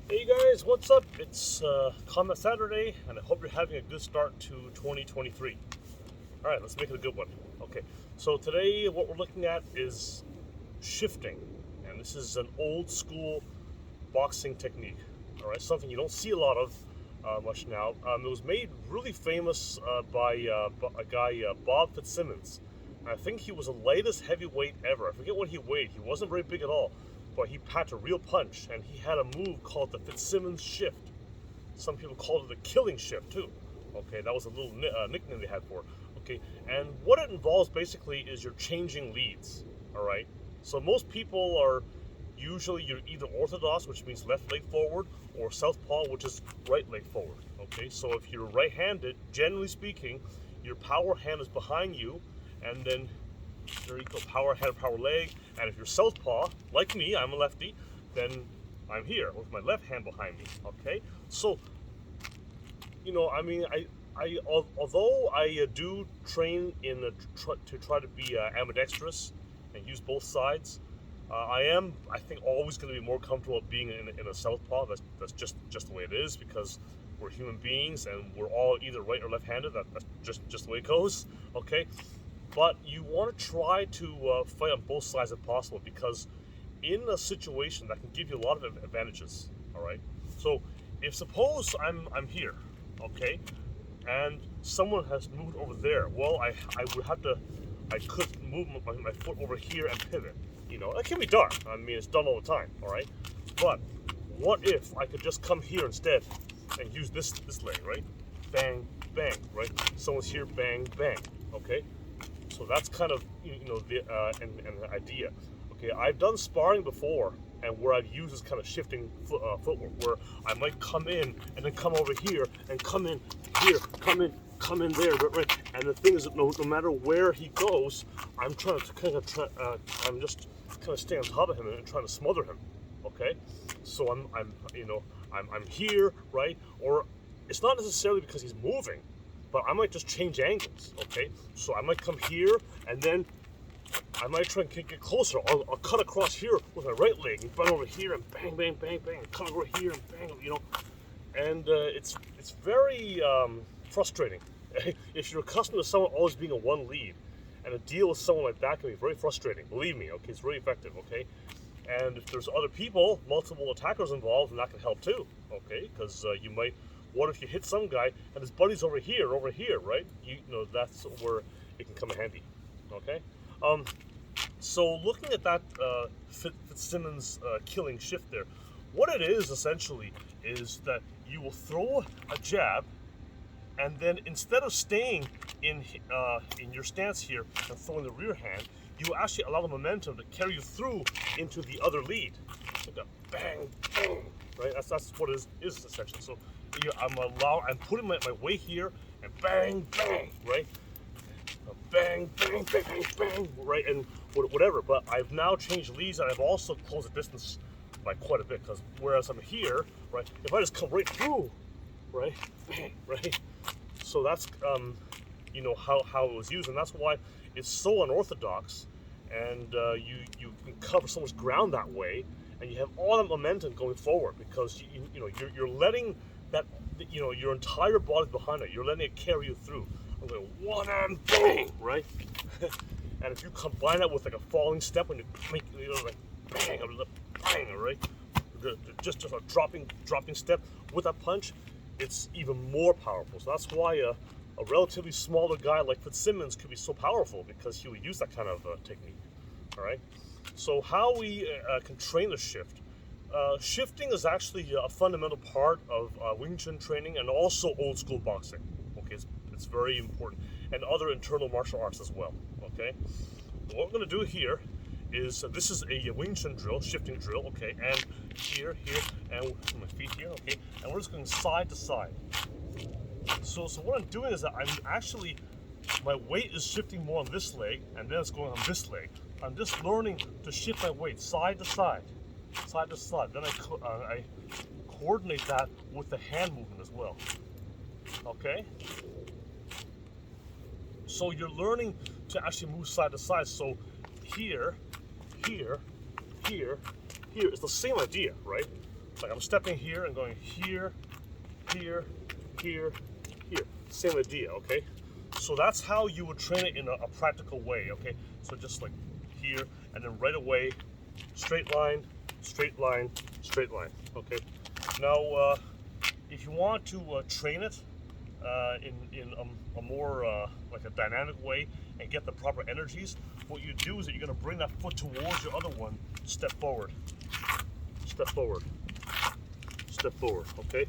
Hey guys, what's up? It's Combat Saturday, and I hope you're having a good start to 2023. All right, let's make it a good one. Okay, so today what we're looking at is shifting, and this is an old school boxing technique. All right, something you don't see a lot of much now. It was made really famous by a guy, Bob Fitzsimmons. I think he was the lightest heavyweight ever. I forget what he weighed. He wasn't very big at all, but he packed a real punch, and he had a move called the Fitzsimmons shift. Some people called it the killing shift too. Okay, that was a little nickname they had for it. Okay, and what it involves basically is you're changing leads. All right, so most people are usually you're either Orthodox, which means left leg forward, or Southpaw, which is right leg forward. Okay, so if you're right-handed, generally speaking, your power hand is behind you, and then there you go, power hand, power leg. And if you're Southpaw, like me, I'm a lefty, then I'm here with my left hand behind me. Okay, so although I do train to try to be ambidextrous and use both sides, I think, always going to be more comfortable being in a Southpaw. That's just the way it is, because we're human beings and we're all either right or left-handed. That's just the way it goes. Okay, but you want to try to fight on both sides if possible, because in a situation that can give you a lot of advantages. All right, so if suppose I'm here, okay, and someone has moved over there, well, I could move my foot over here and pivot. That can be done. I mean, it's done all the time. All right, but what if I could just come here instead and use this leg, right? Bang, bang, right? Someone's here, bang, bang. Okay, so that's kind of an idea. Okay, I've done sparring before, and where I've used this kind of shifting footwork, where I might come in and then come over here and come in here, come in there, right? And the thing is that no matter where he goes, I'm trying to I'm just kind of stay on top of him and trying to smother him. Okay, so I'm here, right? Or it's not necessarily because he's moving, but I might just change angles. Okay, so I might come here and then I might try and get closer. I'll cut across here with my right leg and run over here and bang, bang, bang, bang, and come over here and bang, and it's very frustrating. If you're accustomed to someone always being a one lead, and to deal with someone like that can be very frustrating. Believe me, okay, it's very effective, okay? And if there's other people, multiple attackers involved, then that can help too, okay? Because what if you hit some guy and his buddy's over here, right? That's where it can come in handy, okay? So looking at that Fitzsimmons killing shift there, what it is essentially is that you will throw a jab, and then instead of staying in your stance here and throwing the rear hand, you actually allow the momentum to carry you through into the other lead. Like a bang, bang, right? That's what it is essentially. So I'm putting my weight here and bang, bang, right? Bang, bang, bang, bang, bang, right? And whatever. But I've now changed leads, and I've also closed the distance by quite a bit, because whereas I'm here, right? If I just come right through, right? Bang, right? So that's how it was used, and that's why it's so unorthodox, and you can cover so much ground that way, and you have all that momentum going forward, because you're letting that your entire body behind it. You're letting it carry you through. I'm going one and bang, right? And if you combine that with like a falling step, when you make like bang, bang, right? Just a dropping step with that punch, it's even more powerful. So that's why a relatively smaller guy like Fitzsimmons could be so powerful, because he would use that kind of technique. All right. So how we can train the shift. Shifting is actually a fundamental part of Wing Chun training, and also old school boxing. Okay, it's very important, and other internal martial arts as well. Okay. What we're going to do here is this is a Wing Chun drill, shifting drill. Okay, and here, and my feet here. Okay, and we're just going side to side. So what I'm doing is that my weight is shifting more on this leg, and then it's going on this leg. I'm just learning to shift my weight side to side, side to side. Then I coordinate that with the hand movement as well. Okay? So you're learning to actually move side to side. So here, it's the same idea, right? Like I'm stepping here and going here, here, here, here. Same idea, okay? So that's how you would train it in a practical way, okay? So just like here, and then right away, straight line, straight line, straight line, okay? Now, if you want to train it in a more like a dynamic way and get the proper energies, what you do is that you're gonna bring that foot towards your other one, step forward, step forward, step forward, okay?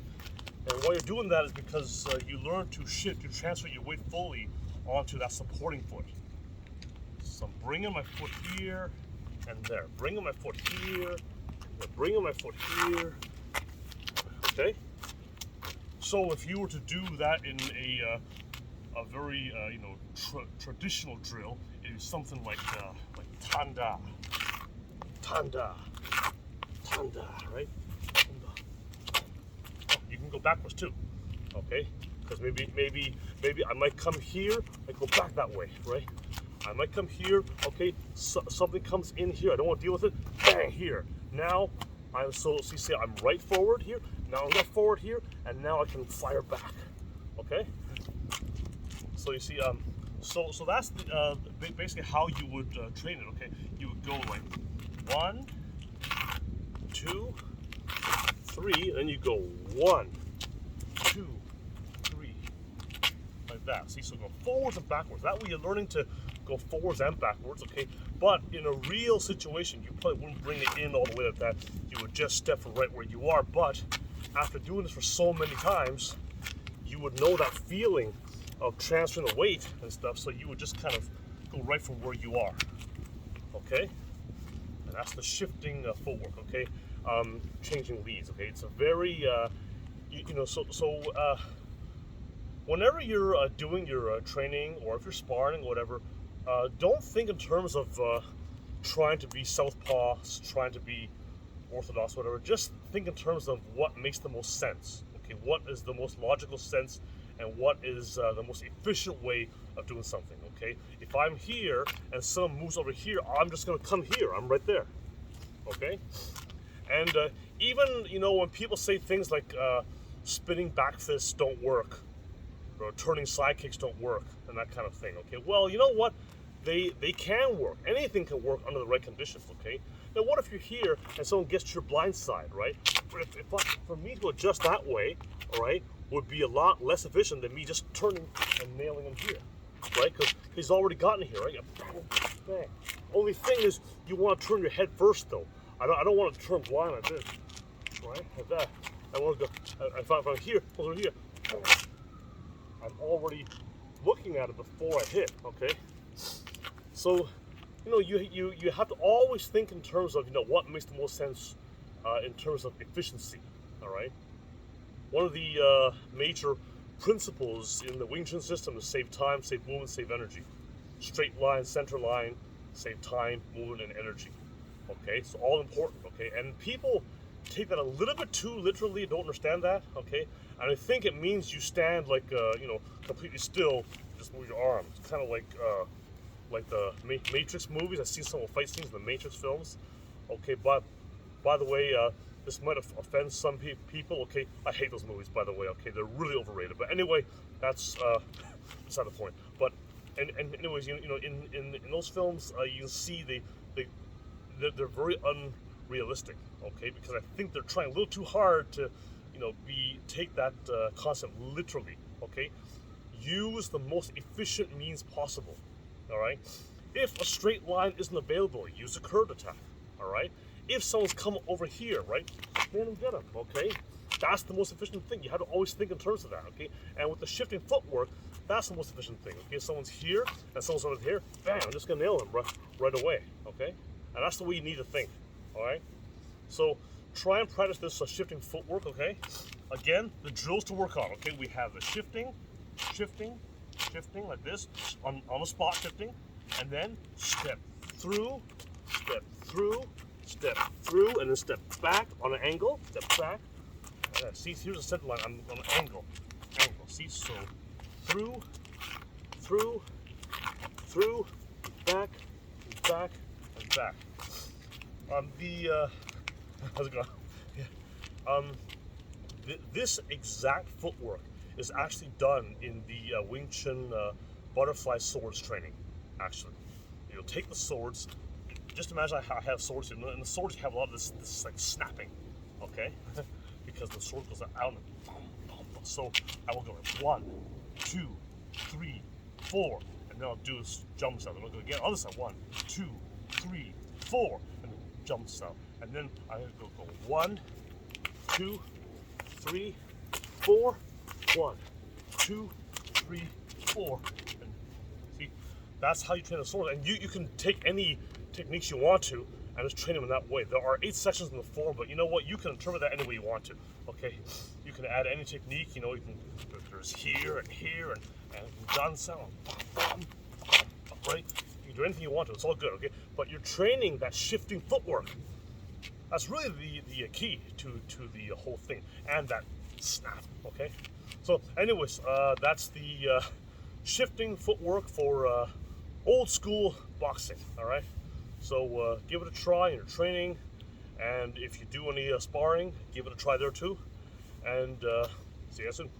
And why you're doing that is because you learn to shift, you transfer your weight fully onto that supporting foot. So I'm bringing my foot here and there, bringing my foot here, bringing my foot here, okay? So if you were to do that in a very you know, traditional drill, it is something like tanda, tanda, tanda, right? You can go backwards too, okay? Because maybe I might come here, I go back that way, right? I might come here, okay? Something comes in here, I don't want to deal with it. Bang, here. Now I'm see, I'm right forward here. Now I'm left forward here, and now I can fire back, okay? So you see, so that's basically how you would train it, okay? You would go like 1, 2, 3, then you go 1, 2, 3, like that. See, so go forwards and backwards. That way you're learning to go forwards and backwards, okay? But in a real situation, you probably wouldn't bring it in all the way like that. You would just step from right where you are. But after doing this for so many times, you would know that feeling of transferring the weight and stuff, so you would just kind of go right from where you are, okay? And that's the shifting footwork, okay? Changing leads, okay? It's a very, you know, whenever you're doing your training, or if you're sparring or whatever, don't think in terms of trying to be Southpaw, trying to be Orthodox, whatever. Just think in terms of what makes the most sense, okay? What is the most logical sense, and what is the most efficient way of doing something, okay? If I'm here and someone moves over here, I'm just gonna come here, I'm right there, okay? And even, you know, when people say things like spinning back fists don't work, or turning side kicks don't work, and that kind of thing, okay? Well, you know what? They can work. Anything can work under the right conditions, okay? Now, what if you're here and someone gets to your blind side, right? For me to adjust that way, all right, would be a lot less efficient than me just turning and nailing him here, right? Because he's already gotten here, right? Bang, bang. Only thing is, you want to turn your head first, though. I don't want to turn blind like this, right? Like that. I want to go. If I'm here, over here, I'm already looking at it before I hit. Okay. So, you know, you have to always think in terms of, you know, what makes the most sense in terms of efficiency. All right. One of the major principles in the Wing Chun system is save time, save movement, save energy. Straight line, center line, save time, movement, and energy. Okay, so all important, okay? And people take that a little bit too literally, don't understand that, okay? And I think it means you stand like, you know, completely still, just move your arms. It's kind of like the Matrix movies. I've seen some of the fight scenes in the Matrix films. Okay, but by the way, this might offend some people, okay? I hate those movies, by the way, okay? They're really overrated. But anyway, that's not the point. But, and anyways, you know, in those films, you can see they're very unrealistic, okay? Because I think they're trying a little too hard to, you know, take that concept literally, okay? Use the most efficient means possible, all right? If a straight line isn't available, use a curved attack, all right? If someone's come over here, right, stand and get them, okay? That's the most efficient thing. You have to always think in terms of that, okay? And with the shifting footwork, that's the most efficient thing, okay? If someone's here and someone's over here, bam, I'm just gonna nail them right away, okay? And that's the way you need to think, all right? So try and practice this shifting footwork, okay? Again, the drills to work on, okay? We have the shifting, like this, on the spot shifting, and then step through, and then step back on an angle, step back. See, here's the center line, I'm on an angle. See, so through, back, and back. How's it going? Yeah. This exact footwork is actually done in the Wing Chun butterfly swords training. Actually, you'll take the swords. Just imagine I have swords, and the swords have a lot of this like snapping, okay? Because the sword goes out and so I will go 1, 2, 3, 4, and then I'll do this jump style. Then I'll go again. Other side 1, 2, 3, 4, and then jump style. And then I go 1, 2, 3, 4, 1, 2, 3, 4. And see, that's how you train the sword. And you can take any techniques you want to and just train them in that way. There are 8 sections in the form, but you know what? You can interpret that any way you want to. Okay, you can add any technique. You know, you can. There's here and done sound, right? You can do anything you want to. It's all good. Okay, but you're training that shifting footwork. That's really the key to the whole thing, and that snap. Okay, so anyways, that's the shifting footwork for old school boxing. All right. So give it a try in your training, and if you do any sparring, give it a try there too. And see you soon.